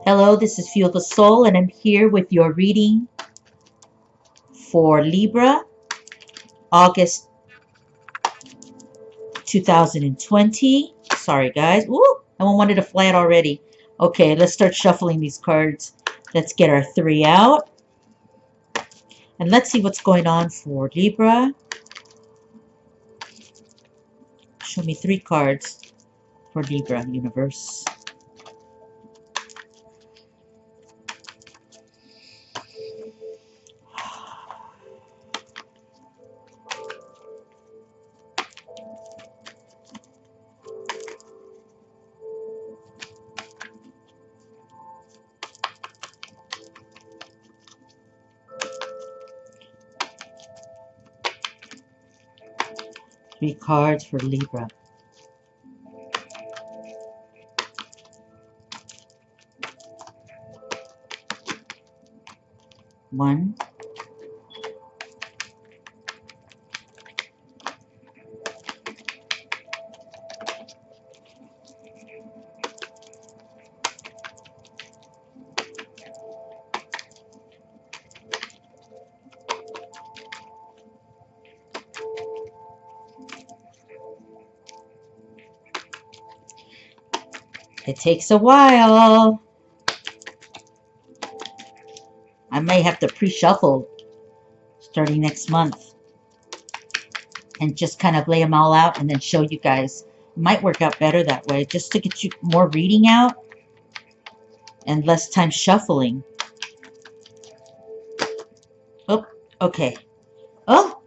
Hello, this is Fuel the Soul, and I'm here with your reading for Libra, August 2020. Sorry, guys. Ooh, I wanted to fly it already. Okay, let's start shuffling these cards. Let's get our three out. And let's see what's going on for Libra. Show me three cards for Libra, universe. Three cards for Libra. One, it takes a while. I may have to pre-shuffle starting next month and just kind of lay them all out and then show you guys. It might work out better that way, just to get you more reading out and less time shuffling. Oh, okay. Oh,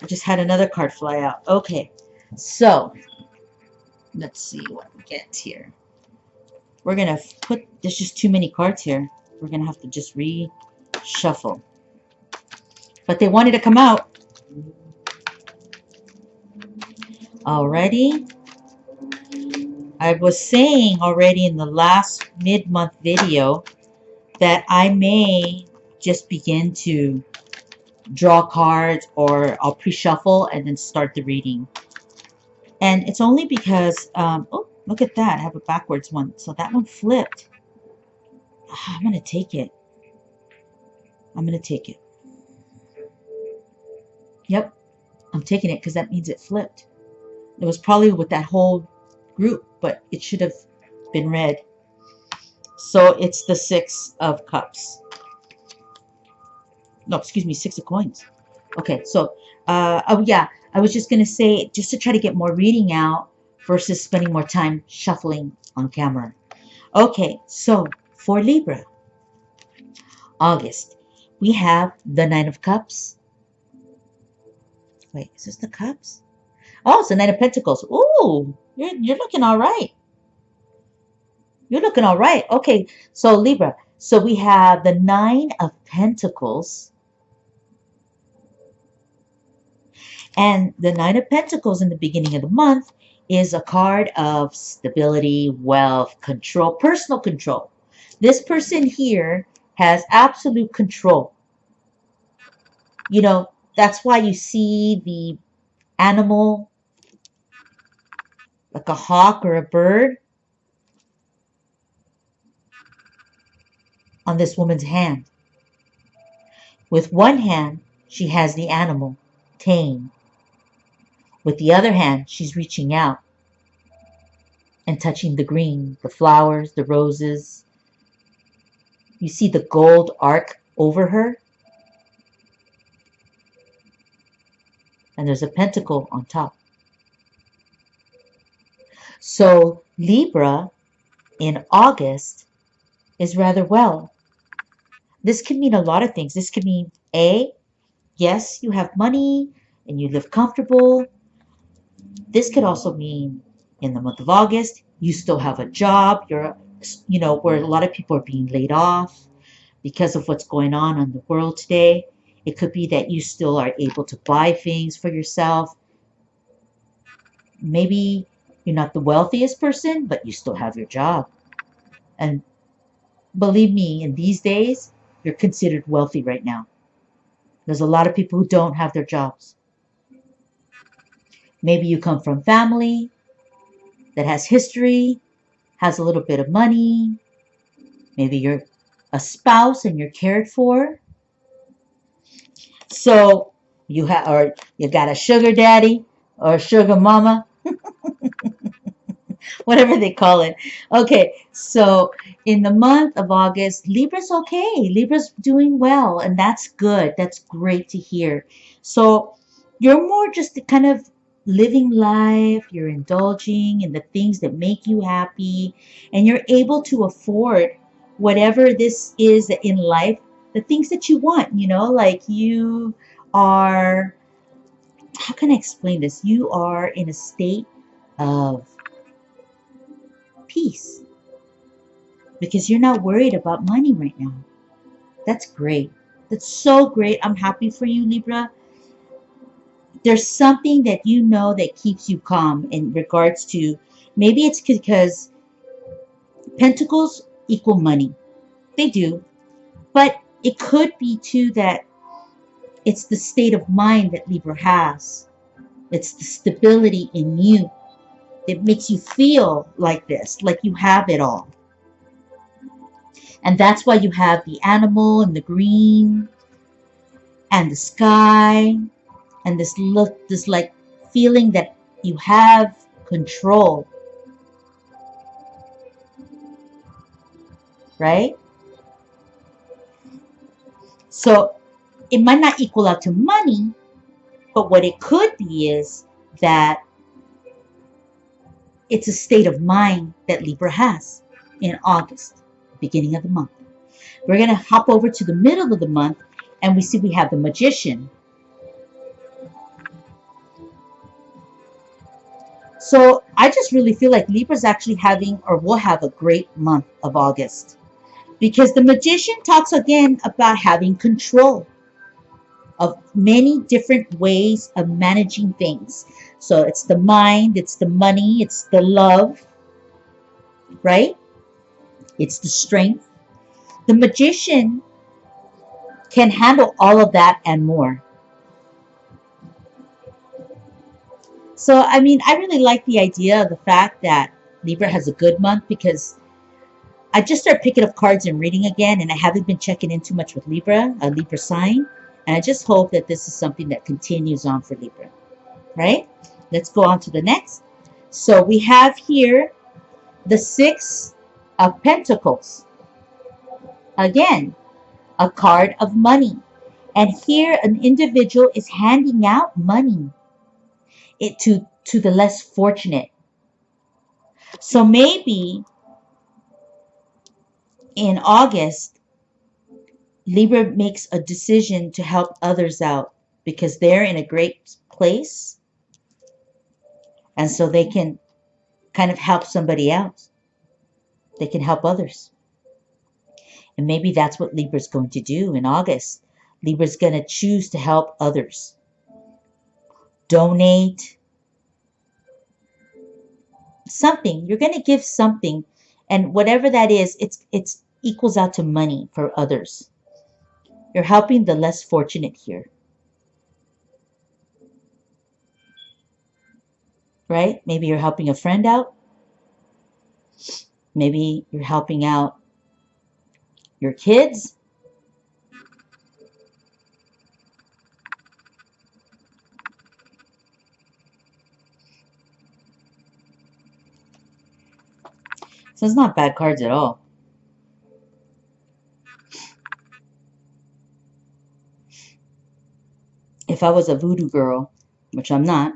I just had another card fly out. Okay, so let's see what we get here. We're gonna put, there's just too many cards here. We're gonna have to just reshuffle. But they wanted to come out. Alrighty. I was saying already in the last mid-month video that I may just begin to draw cards, or I'll pre-shuffle and then start the reading. And it's only because, oh, look at that. I have a backwards one. So that one flipped. I'm going to take it. I'm going to take it. Yep. I'm taking it because that means it flipped. It was probably with that whole group, but it should have been red. So it's the Six of Cups. No, excuse me, Six of Coins. Okay, so, oh yeah, I was just going to say, just to try to get more reading out versus spending more time shuffling on camera. Okay, so for Libra, August, we have the Nine of Cups. Wait, is this the Cups? Oh, it's the Nine of Pentacles. Ooh, you're looking all right. You're looking all right. Okay, so Libra, so we have the Nine of Pentacles. And the Nine of Pentacles in the beginning of the month is a card of stability, wealth, control, personal control. This person here has absolute control. You know, that's why you see the animal, like a hawk or a bird, on this woman's hand. With one hand, she has the animal, tame. With the other hand, she's reaching out and touching the green, the flowers, the roses. You see the gold arc over her? And there's a pentacle on top. So Libra in August is rather well. This could mean a lot of things. This could mean A, yes, you have money and you live comfortable. This could also mean in the month of August, you still have a job. You're, you know, where a lot of people are being laid off because of what's going on in the world today. It could be that you still are able to buy things for yourself. Maybe you're not the wealthiest person, but you still have your job. And believe me, in these days, you're considered wealthy right now. There's a lot of people who don't have their jobs. Maybe you come from family that has history, has a little bit of money, Maybe you're a spouse and you're cared for. So or you got a sugar daddy or a sugar mama, whatever they call it. Okay, so in the month of August, Libra's okay. Libra's doing well, and that's good. That's great to hear. So you're more just kind of living life, you're indulging in the things that make you happy, and you're able to afford whatever this is in life, the things that you want, like you are, how can I explain this? You are in a state of peace because you're not worried about money right now. That's great. That's so great. I'm happy for you, Libra. There's something that you know that keeps you calm in regards to, maybe it's because pentacles equal money. They do. But it could be too that it's the state of mind that Libra has. It's the stability in you. It makes you feel like this, like you have it all. And that's why you have the animal and the green and the sky and this look, this like feeling that you have control, right? So it might not equal out to money, but what it could be is that it's a state of mind that Libra has in August, beginning of the month. We're going to hop over to the middle of the month and we see we have the Magician. So I just really feel like Libra's actually having or will have a great month of August because the Magician talks again about having control of many different ways of managing things. So it's the mind, it's the money, it's the love, right? It's the strength. The Magician can handle all of that and more. So, I mean, I really like the idea of the fact that Libra has a good month because I just started picking up cards and reading again, and I haven't been checking in too much with Libra, a Libra sign. And I just hope that this is something that continues on for Libra, right? Let's go on to the next. So we have here the Six of Pentacles. Again, a card of money. And here an individual is handing out money to the less fortunate. So maybe in August, Libra makes a decision to help others out because they're in a great place. And so they can kind of help somebody else. They can help others. And maybe that's what Libra's going to do in August. Libra's going to choose to help others. Donate something. You're going to give something. And whatever that is, it's equals out to money for others. You're helping the less fortunate here. Right? Maybe you're helping a friend out. Maybe you're helping out your kids. So it's not bad cards at all. If I was a voodoo girl, which I'm not,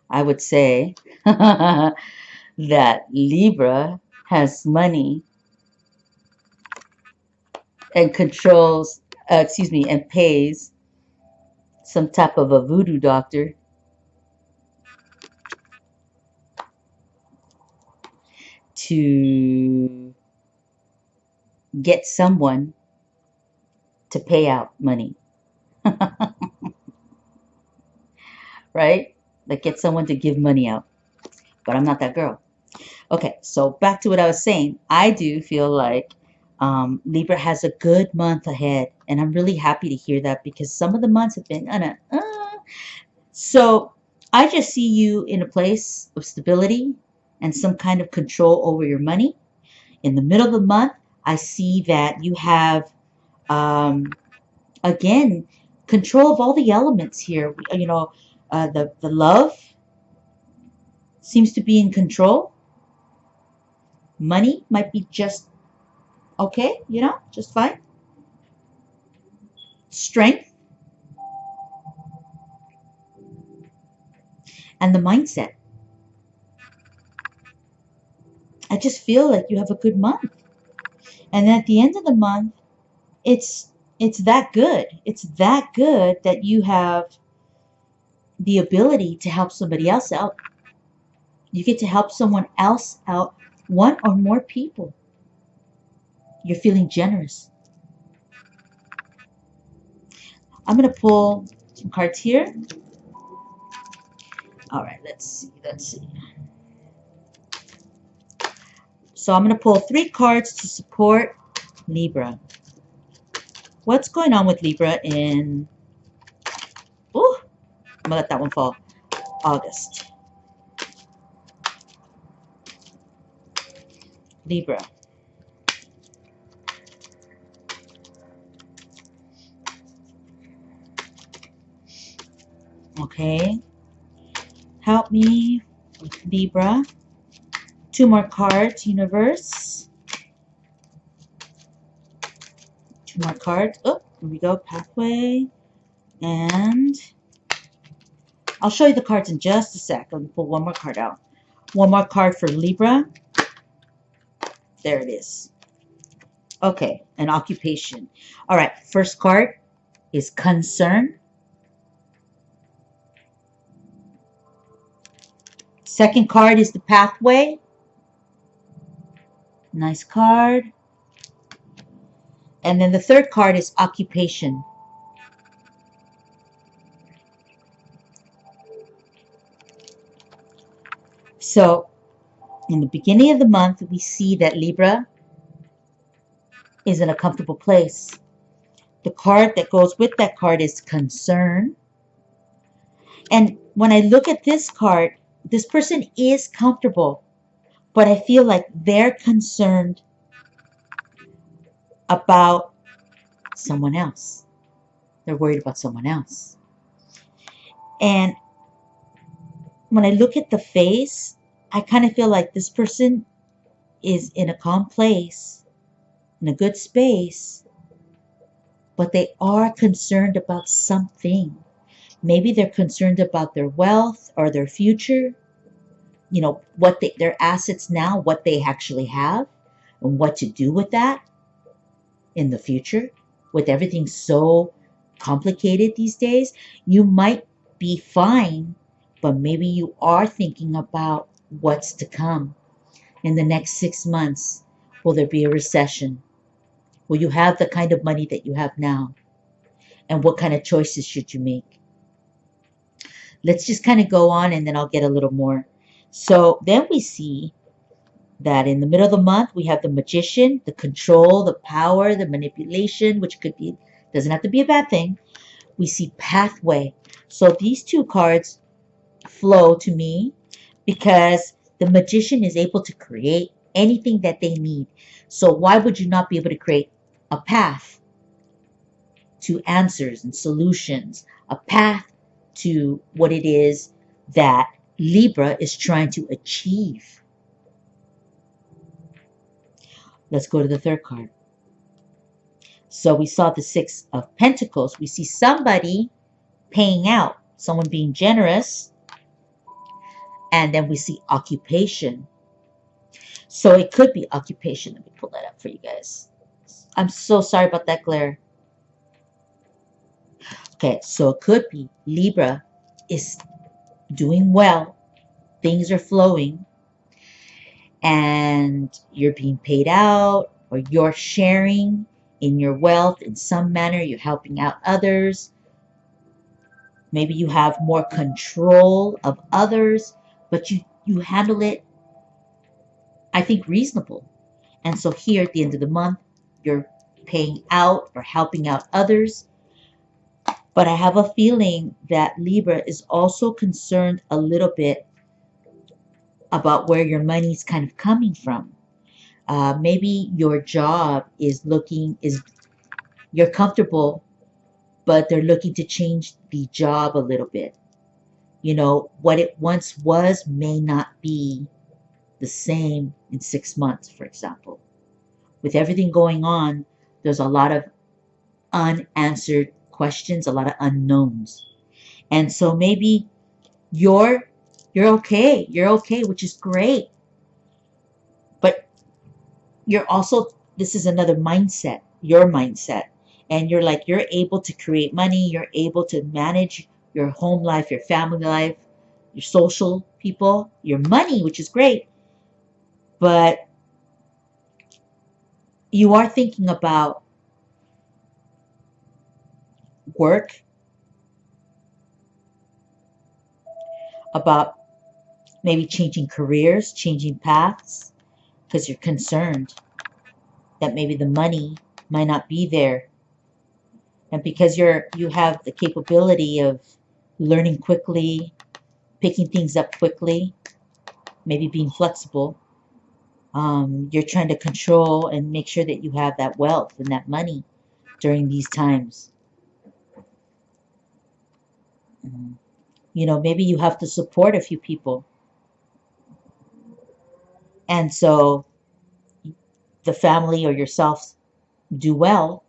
I would say that Libra has money and controls, and pays some type of a voodoo doctor to get someone to pay out money. Right? Like get someone to give money out. But I'm not that girl. Okay, so back to what I was saying. I do feel like Libra has a good month ahead. And I'm really happy to hear that because some of the months have been So I just see you in a place of stability and some kind of control over your money. In the middle of the month, I see that you have, again, control of all the elements here. You know, the love seems to be in control. Money might be just okay, you know, just fine. Strength and the mindset. I just feel like you have a good month. And then at the end of the month, it's it's that good. It's that good that you have the ability to help somebody else out. You get to help someone else out, one or more people. You're feeling generous. I'm going to pull some cards here. All right, let's see. Let's see. So I'm going to pull 3 cards to support Libra. What's going on with Libra in, ooh, I'm going to let that one fall, August. Libra. Okay. Help me with Libra. 2 more cards, universe. 2 more cards. Oh, here we go. Pathway. And I'll show you the cards in just a sec. Let me pull 1 more card out. 1 more card for Libra. There it is. Okay, an occupation. All right, first card is concern. Second card is the pathway. Nice card. And then the third card is occupation. So in the beginning of the month, we see that Libra is in a comfortable place. The card that goes with that card is concern. And when I look at this card, this person is comfortable, but I feel like they're concerned about someone else. They're worried about someone else. And when I look at the face, I kind of feel like this person is in a calm place, in a good space, but they are concerned about something. Maybe they're concerned about their wealth or their future, you know, their assets now, what they actually have, and what to do with that in the future. With everything so complicated these days, you might be fine, but maybe you are thinking about what's to come in the next 6 months. Will there be a recession? Will you have the kind of money that you have now? And what kind of choices should you make? Let's just kind of go on and then I'll get a little more. So then we see that in the middle of the month, we have the magician, the control, the power, the manipulation, which could be, doesn't have to be a bad thing. We see pathway. So these 2 cards flow to me because the magician is able to create anything that they need. So why would you not be able to create a path to answers and solutions, a path to what it is that Libra is trying to achieve? Let's go to the third card. So we saw the 6 of Pentacles. We see somebody paying out, someone being generous, and then we see occupation. So it could be occupation. Let me pull that up for you guys. I'm so sorry about that glare. Okay, so it could be Libra is doing well. Things are flowing. And you're being paid out, or you're sharing in your wealth in some manner. You're helping out others. Maybe you have more control of others, but you handle it, I think, reasonable. And so here at the end of the month, you're paying out or helping out others. But I have a feeling that Libra is also concerned a little bit about where your money's kind of coming from. Maybe your job is you're comfortable, but they're looking to change the job a little bit. You know, what it once was may not be the same in 6 months, for example. With everything going on, there's a lot of unanswered questions, a lot of unknowns. And so maybe you're you're okay, which is great. But you're also, this is another mindset, your mindset. And you're like, you're able to create money, you're able to manage your home life, your family life, your social people, your money, which is great. But you are thinking about work, about maybe changing careers, changing paths, because you're concerned that maybe the money might not be there. And because you have the capability of learning quickly, picking things up quickly, maybe being flexible, you're trying to control and make sure that you have that wealth and that money during these times. You know, maybe you have to support a few people. And so the family or yourself do well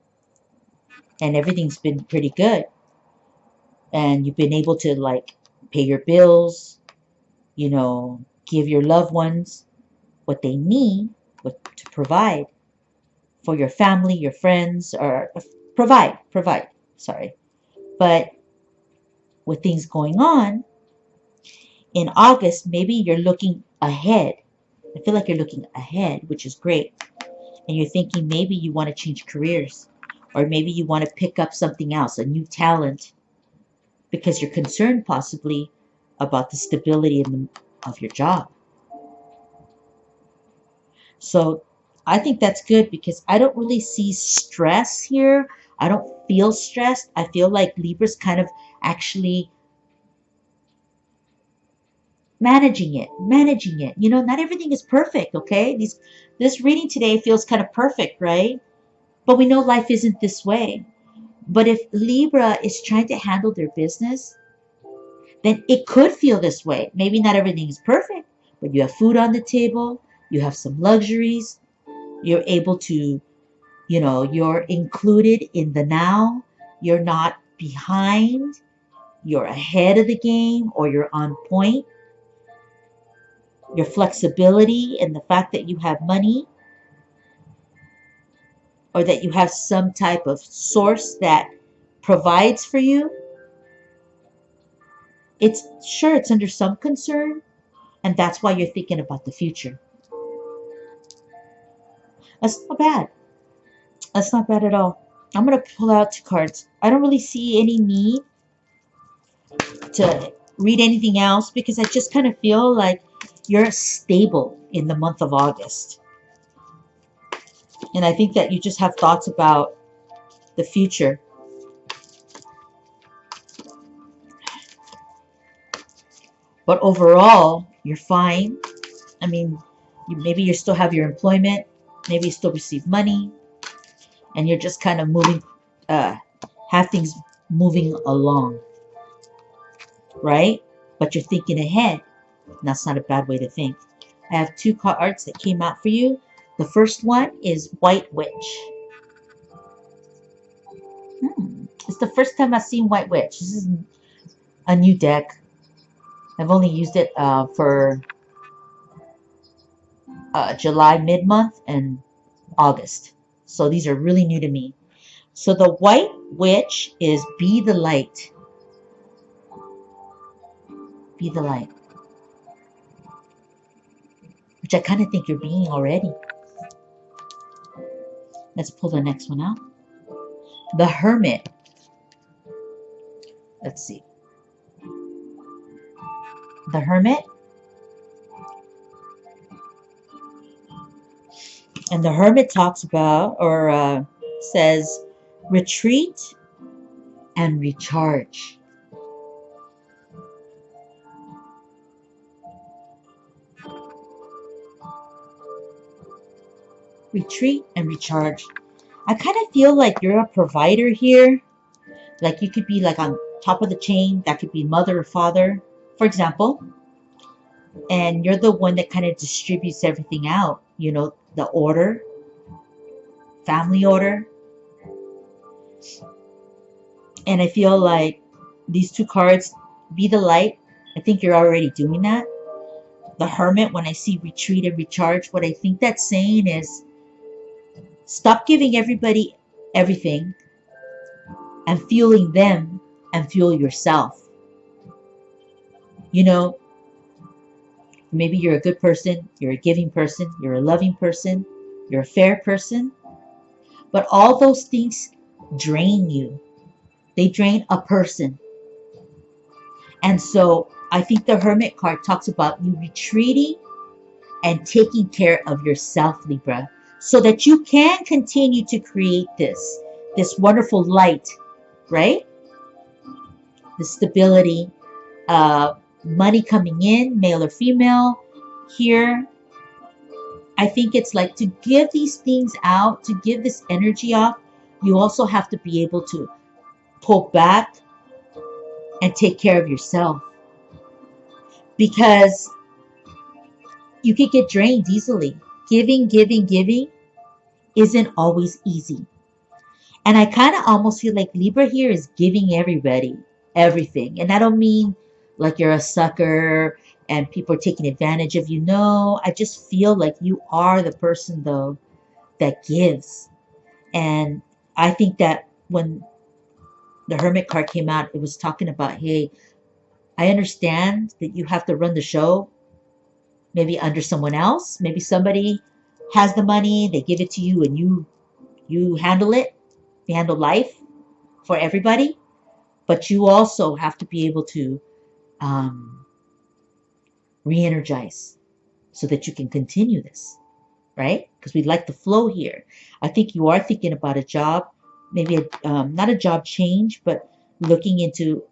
and everything's been pretty good. And you've been able to like pay your bills, you know, give your loved ones what they need, what to provide for your family, your friends, or provide, sorry. But with things going on, in August, maybe you're looking ahead. I feel like you're looking ahead, which is great. And you're thinking maybe you want to change careers, or maybe you want to pick up something else, a new talent, because you're concerned possibly about the stability of your job. So I think that's good because I don't really see stress here. I don't feel stressed. I feel like Libra's kind of actually managing it. You know, not everything is perfect, okay? This reading today feels kind of perfect, right? But we know life isn't this way. But if Libra is trying to handle their business, then it could feel this way. Maybe not everything is perfect, but you have food on the table, you have some luxuries, you're able to, you know, you're included in the now, you're not behind, you're ahead of the game, or you're on point. Your flexibility and the fact that you have money or that you have some type of source that provides for you, it's sure it's under some concern, and that's why you're thinking about the future. That's not bad. That's not bad at all. I'm going to pull out two cards. I don't really see any need to read anything else because I just kind of feel like you're stable in the month of August. And I think that you just have thoughts about the future. But overall, you're fine. I mean, maybe you still have your employment. Maybe you still receive money. And you're just kind of moving, have things moving along. Right? But you're thinking ahead. And that's not a bad way to think. I have two cards that came out for you. The first one is White Witch. It's the first time I've seen White Witch. This is a new deck. I've only used it for July mid-month and August. So these are really new to me. So the White Witch is be the light. Be the light. Which I kind of think you're being already. Let's pull the next one out. The Hermit. Let's see. The Hermit. And the Hermit talks about, or says, retreat and recharge. retreat and recharge. I kind of feel like you're a provider here. Like you could be like on top of the chain. That could be mother or father, for example. And you're the one that kind of distributes everything out. You know, the order, family order. And I feel like these two cards, be the light. I think you're already doing that. The hermit, when I see retreat and recharge, what I think that's saying is stop giving everybody everything and fueling them and fuel yourself. You know, maybe you're a good person, you're a giving person, you're a loving person, you're a fair person, but all those things drain you. They drain a person. And so I think the Hermit card talks about you retreating and taking care of yourself, Libra, so that you can continue to create this wonderful light, right? The stability, money coming in, male or female. Here, I think it's like to give these things out, to give this energy off, you also have to be able to pull back and take care of yourself. Because you could get drained easily. Giving isn't always easy. And I kind of almost feel like Libra here is giving everybody everything. And I don't mean like you're a sucker and people are taking advantage of you. No, I just feel like you are the person, though, that gives. And I think that when the Hermit card came out, it was talking about, hey, I understand that you have to run the show, maybe under someone else. Maybe somebody has the money, they give it to you, and you handle it. You handle life for everybody. But you also have to be able to re-energize so that you can continue this, right? Because we like the flow here. I think you are thinking about a job, maybe not a job change, but looking into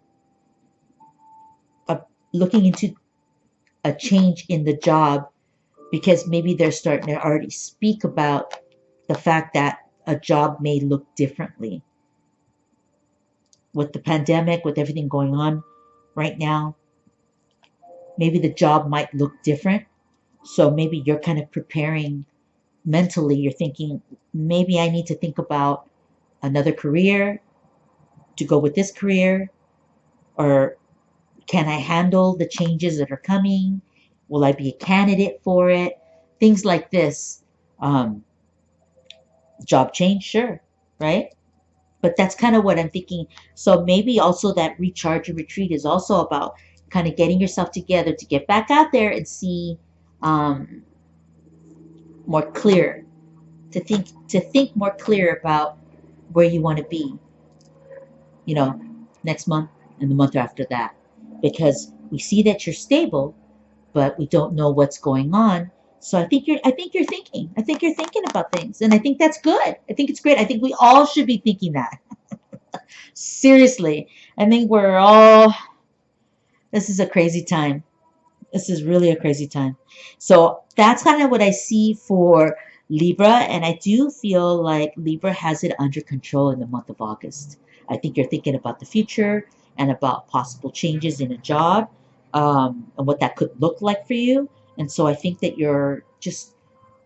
a change in the job, because maybe they're starting to already speak about the fact that a job may look differently with the pandemic, with everything going on right now. Maybe the job might look different. So maybe you're kind of preparing mentally. You're thinking, maybe I need to think about another career to go with this career, or can I handle the changes that are coming? Will I be a candidate for it? Things like this. Job change, sure, right? But that's kind of what I'm thinking. So maybe also that recharge and retreat is also about kind of getting yourself together to get back out there and see um, more clear, to think more clear about where you want to be, you know, next month and the month after that, because we see that you're stable, but we don't know what's going on. So I think you're thinking about things, and I think that's good. I think it's great. I think we all should be thinking that. Seriously, I think we're all. This is a crazy time. This is really a crazy time. So that's kind of what I see for Libra. And I do feel like Libra has it under control in the month of August. I think you're thinking about the future and about possible changes in a job, and what that could look like for you. And so I think that you're just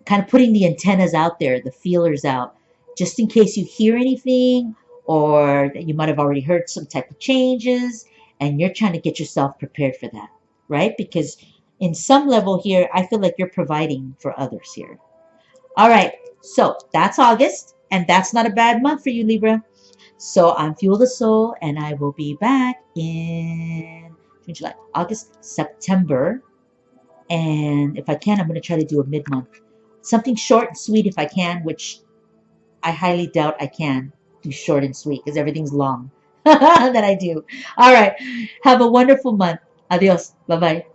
kind of putting the antennas out there, the feelers out, just in case you hear anything, or that you might have already heard some type of changes, and you're trying to get yourself prepared for that, right? Because in some level here, I feel like you're providing for others here. All right, so that's August, and that's not a bad month for you, Libra. So I'm Fuel the Soul, and I will be back in June, July, August, September. And if I can, I'm going to try to do a mid-month. Something short and sweet if I can, which I highly doubt I can do short and sweet because everything's long that I do. All right. Have a wonderful month. Adios. Bye-bye.